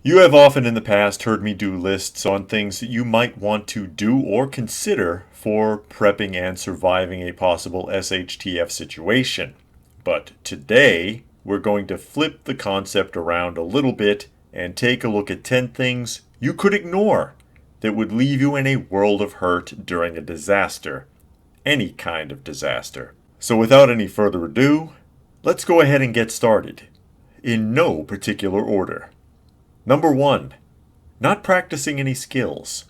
You have often in the past heard me do lists on things that you might want to do or consider for prepping and surviving a possible SHTF situation. But today, we're going to flip the concept around a little bit and take a look at 10 things you could ignore that would leave you in a world of hurt during a disaster. Any kind of disaster. So without any further ado, let's go ahead and get started. In no particular order. Number 1. Not practicing any skills.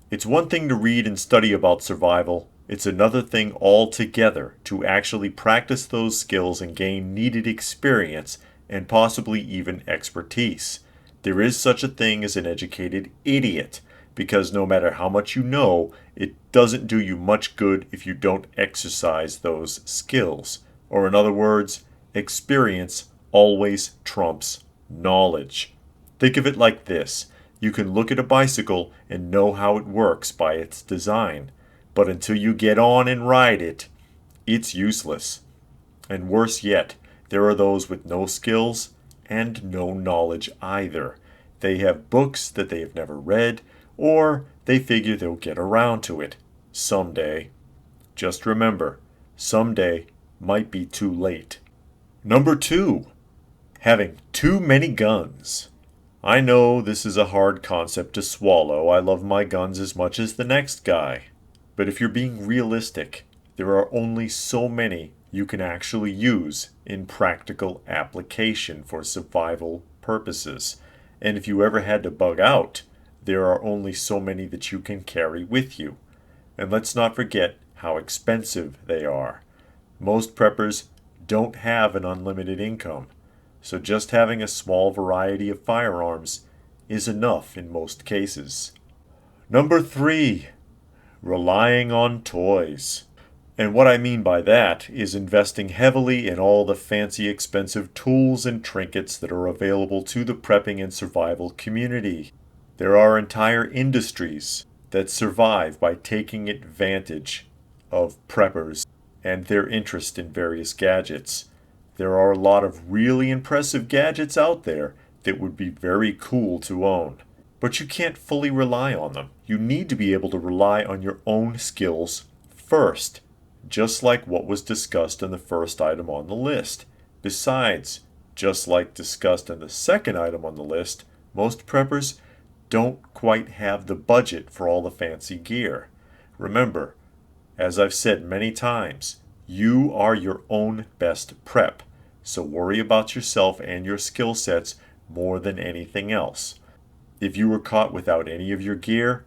It's one thing to read and study about survival. It's another thing altogether to actually practice those skills and gain needed experience and possibly even expertise. There is such a thing as an educated idiot, because no matter how much you know, it doesn't do you much good if you don't exercise those skills. Or in other words, experience always trumps knowledge. Think of it like this. You can look at a bicycle and know how it works by its design, but until you get on and ride it, it's useless. And worse yet, there are those with no skills and no knowledge either. They have books that they have never read, or they figure they'll get around to it someday. Just remember, someday might be too late. Number 2, having too many guns. I know this is a hard concept to swallow. I love my guns as much as the next guy. But if you're being realistic, there are only so many you can actually use in practical application for survival purposes. And if you ever had to bug out, there are only so many that you can carry with you. And let's not forget how expensive they are. Most preppers don't have an unlimited income. So just having a small variety of firearms is enough in most cases. Number 3, relying on toys. And what I mean by that is investing heavily in all the fancy expensive tools and trinkets that are available to the prepping and survival community. There are entire industries that survive by taking advantage of preppers and their interest in various gadgets. There are a lot of really impressive gadgets out there that would be very cool to own. But you can't fully rely on them. You need to be able to rely on your own skills first, just like what was discussed in the first item on the list. Besides, just like discussed in the second item on the list, most preppers don't quite have the budget for all the fancy gear. Remember, as I've said many times, you are your own best prep. So worry about yourself and your skill sets more than anything else. If you were caught without any of your gear,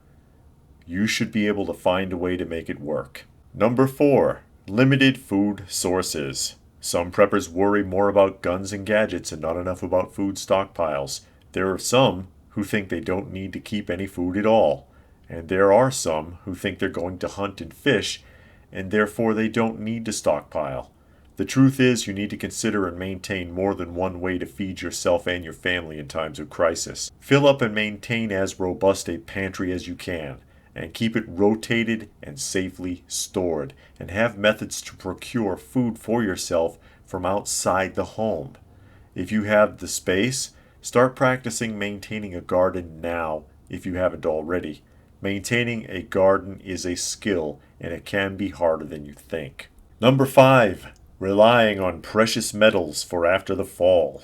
you should be able to find a way to make it work. Number 4, limited food sources. Some preppers worry more about guns and gadgets and not enough about food stockpiles. There are some who think they don't need to keep any food at all. And there are some who think they're going to hunt and fish, and therefore they don't need to stockpile. The truth is, you need to consider and maintain more than one way to feed yourself and your family in times of crisis. Fill up and maintain as robust a pantry as you can, and keep it rotated and safely stored, and have methods to procure food for yourself from outside the home. If you have the space, start practicing maintaining a garden now if you haven't already. Maintaining a garden is a skill, and it can be harder than you think. Number 5. Relying on precious metals for after the fall.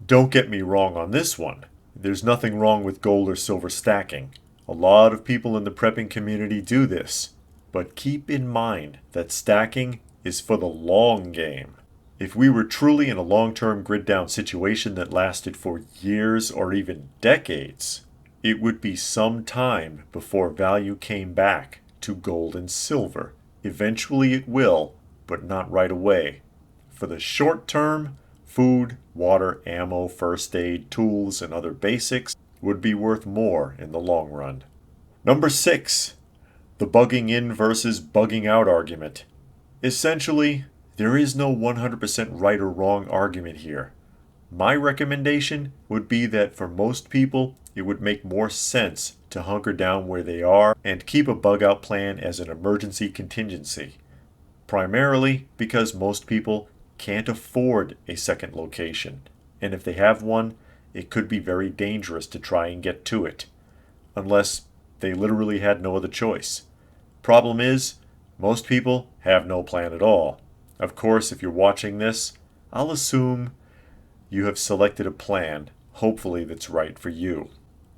Don't get me wrong on this one. There's nothing wrong with gold or silver stacking. A lot of people in the prepping community do this. But keep in mind that stacking is for the long game. If we were truly in a long-term grid-down situation that lasted for years or even decades, it would be some time before value came back to gold and silver. Eventually it will, but not right away. For the short term, food, water, ammo, first aid, tools, and other basics would be worth more in the long run. Number 6, the bugging in versus bugging out argument. Essentially, there is no 100% right or wrong argument here. My recommendation would be that for most people, it would make more sense to hunker down where they are and keep a bug out plan as an emergency contingency. Primarily because most people can't afford a second location, and if they have one, it could be very dangerous to try and get to it, unless they literally had no other choice. Problem is, most people have no plan at all. Of course, if you're watching this, I'll assume you have selected a plan, hopefully that's right for you.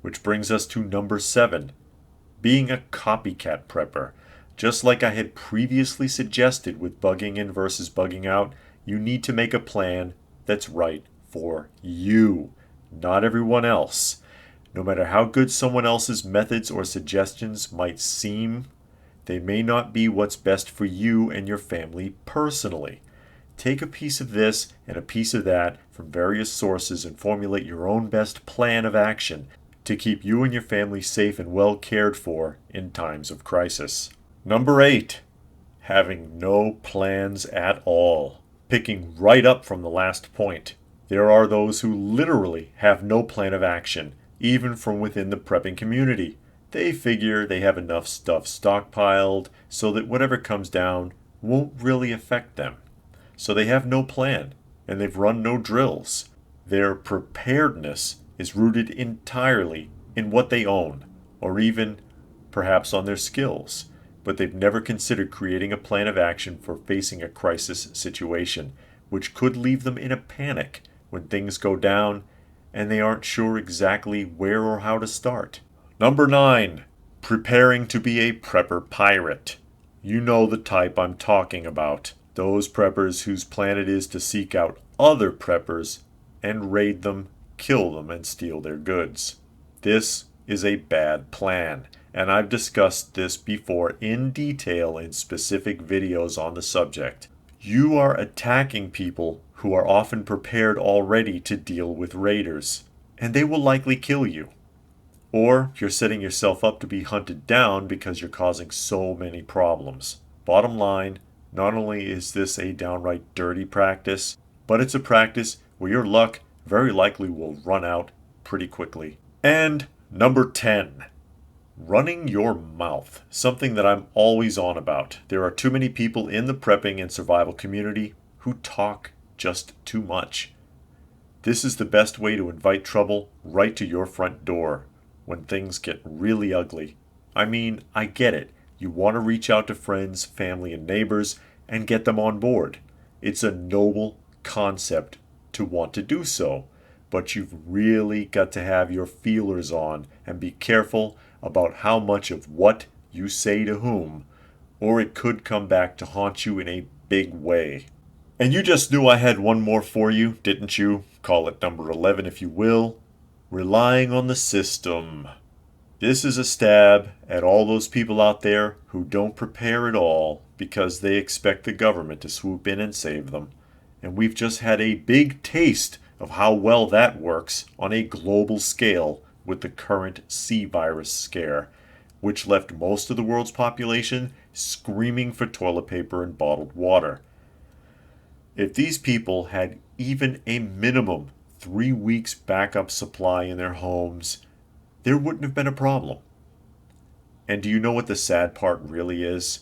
Which brings us to number 7, being a copycat prepper. Just like I had previously suggested with bugging in versus bugging out, you need to make a plan that's right for you, not everyone else. No matter how good someone else's methods or suggestions might seem, they may not be what's best for you and your family personally. Take a piece of this and a piece of that from various sources and formulate your own best plan of action to keep you and your family safe and well cared for in times of crisis. Number 8, having no plans at all. Picking right up from the last point, there are those who literally have no plan of action, even from within the prepping community. They figure they have enough stuff stockpiled so that whatever comes down won't really affect them. So they have no plan, and they've run no drills. Their preparedness is rooted entirely in what they own, or even perhaps on their skills, but they've never considered creating a plan of action for facing a crisis situation, which could leave them in a panic when things go down and they aren't sure exactly where or how to start. Number 9, preparing to be a prepper pirate. You know the type I'm talking about. Those preppers whose plan it is to seek out other preppers and raid them, kill them, and steal their goods. This is a bad plan, and I've discussed this before in detail in specific videos on the subject. You are attacking people who are often prepared already to deal with raiders, and they will likely kill you. Or you're setting yourself up to be hunted down because you're causing so many problems. Bottom line, not only is this a downright dirty practice, but it's a practice where your luck very likely will run out pretty quickly. And number 10, running your mouth. Something that I'm always on about. There are too many people in the prepping and survival community who talk just too much. This is the best way to invite trouble right to your front door when things get really ugly. I mean, I get it. You want to reach out to friends, family, and neighbors and get them on board. It's a noble concept to want to do so, but you've really got to have your feelers on and be careful about how much of what you say to whom, or it could come back to haunt you in a big way. And you just knew I had one more for you, didn't you? Call it number 11 if you will. Relying on the system. This is a stab at all those people out there who don't prepare at all because they expect the government to swoop in and save them. And we've just had a big taste of how well that works on a global scale with the current C virus scare, which left most of the world's population screaming for toilet paper and bottled water. If these people had even a minimum 3 weeks backup supply in their homes, there wouldn't have been a problem. And do you know what the sad part really is?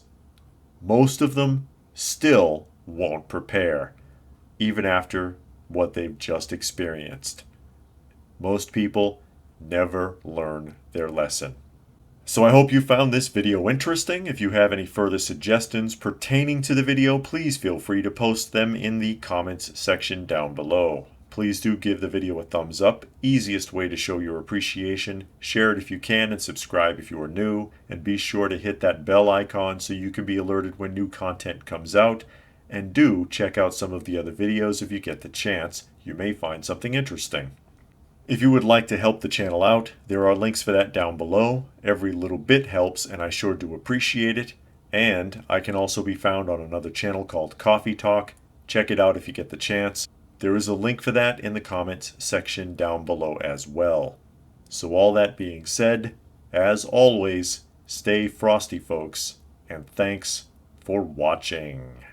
Most of them still won't prepare, even after what they've just experienced. Most people never learn their lesson. So I hope you found this video interesting. If you have any further suggestions pertaining to the video, please feel free to post them in the comments section down below. Please do give the video a thumbs up, easiest way to show your appreciation. Share it if you can and subscribe if you are new. And be sure to hit that bell icon so you can be alerted when new content comes out. And do check out some of the other videos if you get the chance. You may find something interesting. If you would like to help the channel out, there are links for that down below. Every little bit helps and I sure do appreciate it. And I can also be found on another channel called Coffee Talk. Check it out if you get the chance. There is a link for that in the comments section down below as well. So all that being said, as always, stay frosty folks, and thanks for watching.